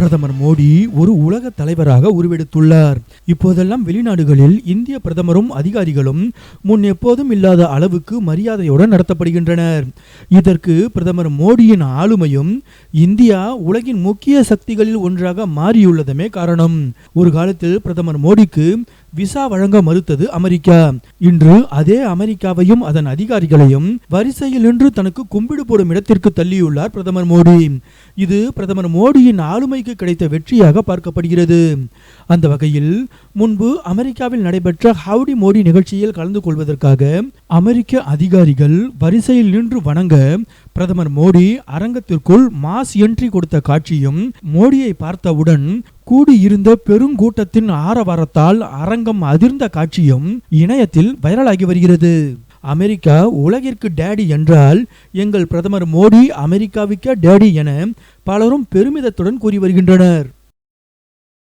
பிரதமர் மோடி ஒரு உலக தலைவராக உருவெடுத்துள்ளார். இப்போதெல்லாம் வெளிநாடுகளில் இந்திய பிரதமரும் அதிகாரிகளும் முன் எப்போதும் இல்லாத அளவுக்கு மரியாதையுடன் நடத்தப்படுகின்றனர். இதற்கு பிரதமர் மோடியின் ஆளுமையும் இந்தியா உலகின் முக்கிய சக்திகளில் ஒன்றாக மாறியுள்ளதுமே காரணம். ஒரு காலத்தில் பிரதமர் மோடிக்கு விசா வழங்க மறுத்தது அமெரிக்கா. இன்று அதே அமெரிக்காவையும் அதன் அதிகாரிகளையும் வரிசையில் நின்று தனக்கு கும்பிடு போடும் இடத்திற்கு தள்ளியுள்ளார் பிரதமர் மோடி. இது பிரதமர் மோடியின் ஆளுமைக்கு கிடைத்த வெற்றியாக பார்க்கப்படுகிறது. அந்த வகையில் முன்பு அமெரிக்காவில் நடைபெற்ற ஹவுடி மோடி நிகழ்ச்சியில் கலந்து கொள்வதற்காக அமெரிக்க அதிகாரிகள் வரிசையில் நின்று வணங்க பிரதமர் மோடி அரங்கத்திற்குள் மாஸ் என்ட்ரி கொடுத்த காட்சியும், மோடியை பார்த்தவுடன் கூடியிருந்த பெருங்கூட்டத்தின் ஆரவாரத்தால் அரங்கம் அதிர்ந்த காட்சியும் இணையத்தில் வைரலாகி வருகிறது. அமெரிக்கா உலகிற்கு டேடி என்றால் எங்கள் பிரதமர் மோடி அமெரிக்காவுக்கே டேடி என பலரும் பெருமிதத்துடன் கூறி வருகின்றனர்.